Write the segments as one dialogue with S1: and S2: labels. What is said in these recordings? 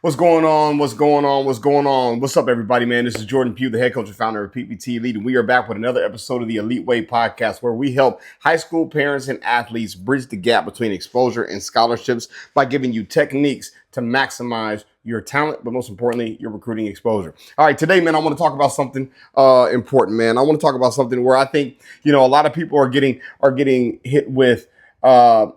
S1: What's going on? What's going on? What's going on? What's up, everybody, man? This is Jordan Pugh, the head coach and founder of PPT Elite, and we are back with another episode of the Elite Way podcast, where we help high school parents and athletes bridge the gap between exposure and scholarships by giving you techniques to maximize your talent, but most importantly, your recruiting exposure. All right, today, man, I want to talk about something important, man. I want to talk about something where I think, a lot of people are getting hit with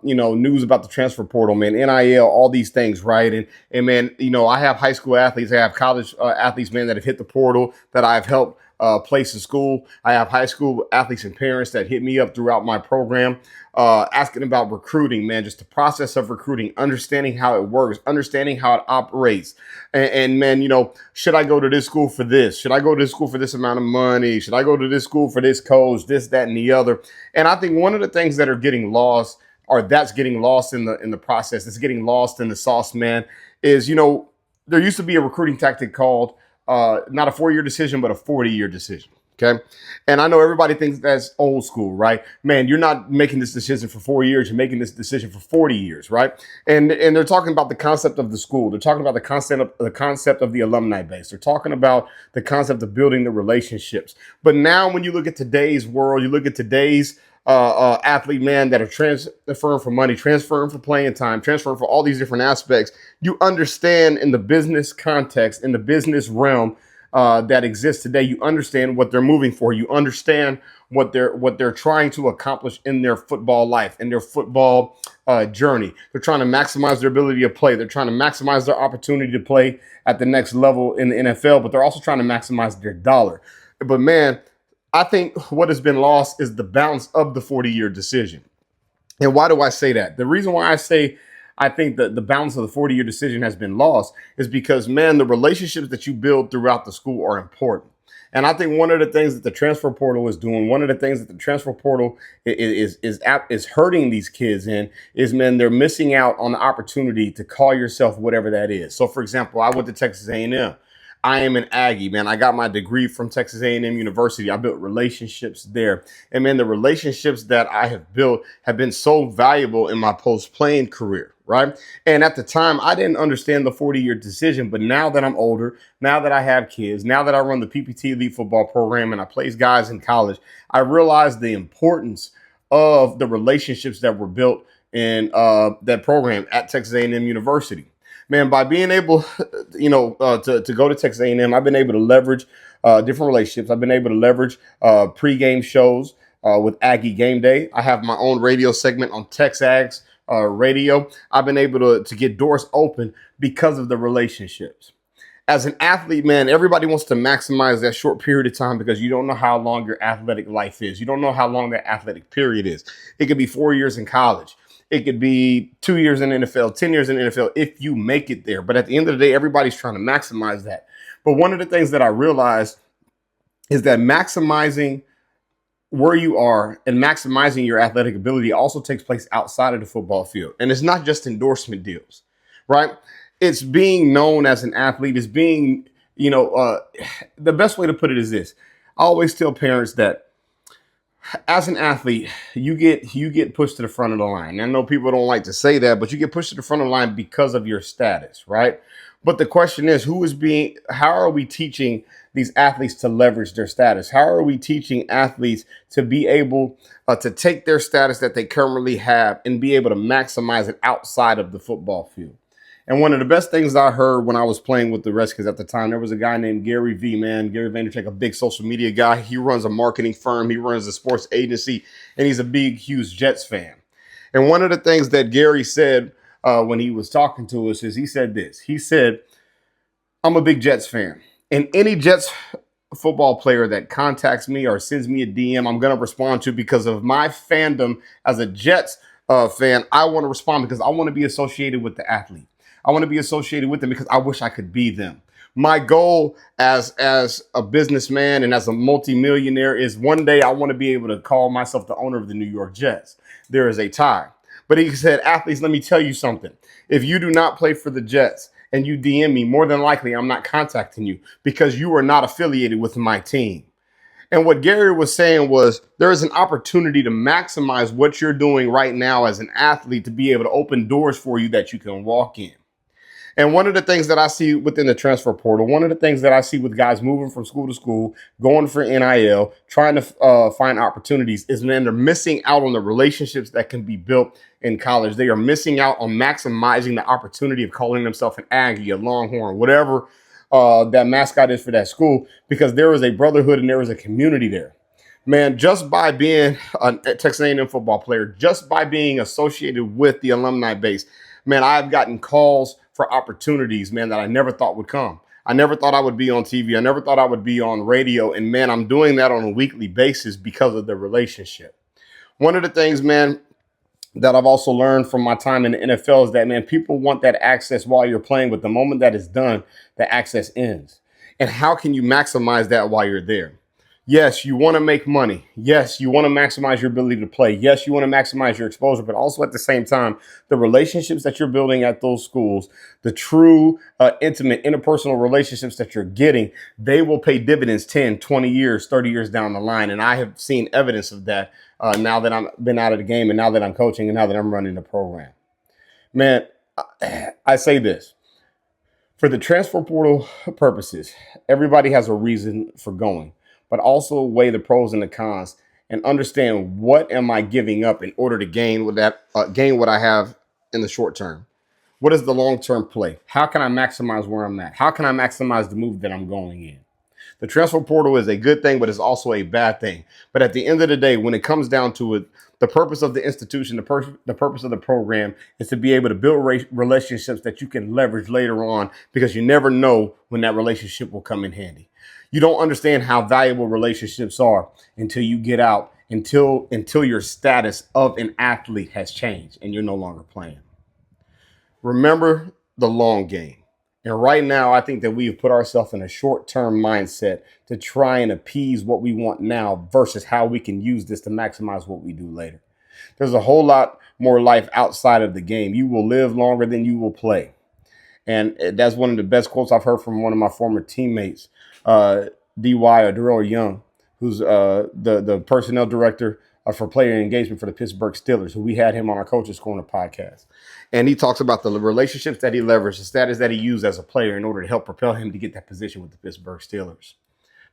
S1: news about the transfer portal, man, NIL, all these things, right? And man, I have high school athletes, I have college athletes, man, that have hit the portal that I've helped place in school. I have high school athletes and parents that hit me up throughout my program, asking about recruiting, man, just the process of recruiting, understanding how it works, understanding how it operates. And man, should I go to this school for this? Should I go to this school for this amount of money? Should I go to this school for this coach, this, that, and the other? And I think one of the things that are getting lost, or that's getting lost in the process, it's getting lost in the sauce, man, is, there used to be a recruiting tactic called not a 4-year decision, but a 40-year decision. Okay. And I know everybody thinks that's old school, right? Man, you're not making this decision for 4 years. You're making this decision for 40 years, right? And they're talking about the concept of the school. They're talking about the concept of the alumni base. They're talking about the concept of building the relationships. But now when you look at today's world, you look at today's athlete, man, that are transferring for money, transferring for playing time, transferring for all these different aspects, you understand in the business context, in the business realm, that exists today, you understand what they're moving for. You understand what they're trying to accomplish in their football life, in their football journey. They're trying to maximize their ability to play. They're trying to maximize their opportunity to play at the next level in the NFL, but they're also trying to maximize their dollar. But man, I think what has been lost is the balance of the 40-year decision. And why do I say that? The reason why I say I think that the balance of the 40-year decision has been lost is because, man, the relationships that you build throughout the school are important. And I think one of the things that the transfer portal is doing, one of the things that the transfer portal is hurting these kids in is, man, they're missing out on the opportunity to call yourself whatever that is. So, for example, I went to Texas A&M. I am an Aggie, man. I got my degree from Texas A&M University. I built relationships there. And man, the relationships that I have built have been so valuable in my post-playing career, right? And at the time, I didn't understand the 40-year decision. But now that I'm older, now that I have kids, now that I run the PPT Elite football program and I place guys in college, I realize the importance of the relationships that were built in that program at Texas A&M University. Man, by being able, to go to Texas A&M, I've been able to leverage different relationships. I've been able to leverage pregame shows with Aggie Game Day. I have my own radio segment on TexAgs radio. I've been able to get doors open because of the relationships. As an athlete, man, everybody wants to maximize that short period of time because you don't know how long your athletic life is. You don't know how long that athletic period is. It could be 4 years in college. It could be 2 years in the NFL, 10 years in the NFL, if you make it there. But at the end of the day, everybody's trying to maximize that. But one of the things that I realized is that maximizing where you are and maximizing your athletic ability also takes place outside of the football field. And it's not just endorsement deals, right? It's being known as an athlete. It's being, the best way to put it is this. I always tell parents that as an athlete, you get pushed to the front of the line. I know people don't like to say that, but you get pushed to the front of the line because of your status, right? But the question is, how are we teaching these athletes to leverage their status? How are we teaching athletes to be able to take their status that they currently have and be able to maximize it outside of the football field? And one of the best things I heard when I was playing with the Redskins at the time, there was a guy named Gary Vaynerchuk, a big social media guy. He runs a marketing firm. He runs a sports agency, and he's a big, huge Jets fan. And one of the things that Gary said when he was talking to us is he said this. He said, I'm a big Jets fan. And any Jets football player that contacts me or sends me a DM, I'm going to respond to because of my fandom as a Jets fan. I want to respond because I want to be associated with the athlete. I want to be associated with them because I wish I could be them. My goal as a businessman and as a multimillionaire is one day I want to be able to call myself the owner of the New York Jets. There is a time. But he said, athletes, let me tell you something. If you do not play for the Jets and you DM me, more than likely I'm not contacting you because you are not affiliated with my team. And what Gary was saying was there is an opportunity to maximize what you're doing right now as an athlete to be able to open doors for you that you can walk in. And one of the things that I see within the transfer portal, one of the things that I see with guys moving from school to school, going for NIL, trying to find opportunities, is when they're missing out on the relationships that can be built in college. They are missing out on maximizing the opportunity of calling themselves an Aggie, a Longhorn, whatever that mascot is for that school, because there is a brotherhood and there is a community there. Man, just by being a Texas A&M football player, just by being associated with the alumni base, man, I've gotten calls for opportunities, man, that I never thought would come. I never thought I would be on TV. I never thought I would be on radio. And man, I'm doing that on a weekly basis because of the relationship. One of the things, man, that I've also learned from my time in the NFL is that, man, people want that access while you're playing, but the moment that is done, the access ends. And how can you maximize that while you're there? Yes, you want to make money. Yes, you want to maximize your ability to play. Yes, you want to maximize your exposure, but also at the same time, the relationships that you're building at those schools, the true, intimate, interpersonal relationships that you're getting, they will pay dividends 10, 20 years, 30 years down the line. And I have seen evidence of that now that I've been out of the game and now that I'm coaching and now that I'm running the program. Man, I say this. For the transfer portal purposes, everybody has a reason for going, but also weigh the pros and the cons and understand what am I giving up in order to gain what I have in the short term. What is the long-term play? How can I maximize where I'm at? How can I maximize the move that I'm going in? The transfer portal is a good thing, but it's also a bad thing. But at the end of the day, when it comes down to it, the purpose of the institution, the purpose of the program is to be able to build relationships that you can leverage later on, because you never know when that relationship will come in handy. You don't understand how valuable relationships are until you get out, until your status of an athlete has changed and you're no longer playing. Remember the long game. And right now, I think that we have put ourselves in a short-term mindset to try and appease what we want now versus how we can use this to maximize what we do later. There's a whole lot more life outside of the game. You will live longer than you will play. And that's one of the best quotes I've heard from one of my former teammates, D.Y. or Darrell Young, who's the personnel director for player engagement for the Pittsburgh Steelers, who we had him on our Coaches Corner podcast. And he talks about the relationships that he leveraged, the status that he used as a player in order to help propel him to get that position with the Pittsburgh Steelers.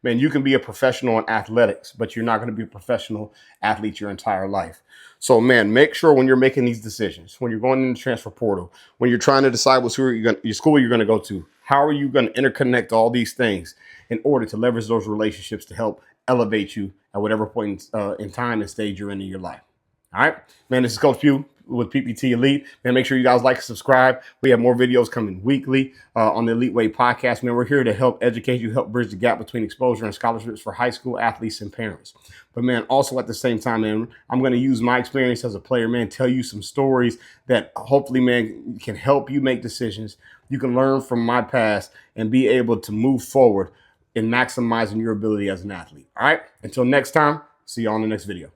S1: Man, you can be a professional in athletics, but you're not going to be a professional athlete your entire life. So, man, make sure when you're making these decisions, when you're going in the transfer portal, when you're trying to decide your school you're going to go to, how are you going to interconnect all these things in order to leverage those relationships to help elevate you at whatever point in time and stage you're in your life. All right, man, this is Coach Pugh with PPT Elite. Man, make sure you guys like and subscribe. We have more videos coming weekly on the Elite Way podcast. Man, we're here to help educate you, help bridge the gap between exposure and scholarships for high school athletes and parents. But, man, also at the same time, man, I'm going to use my experience as a player, man, tell you some stories that hopefully, man, can help you make decisions. You can learn from my past and be able to move forward in maximizing your ability as an athlete. All right, until next time, see you on the next video.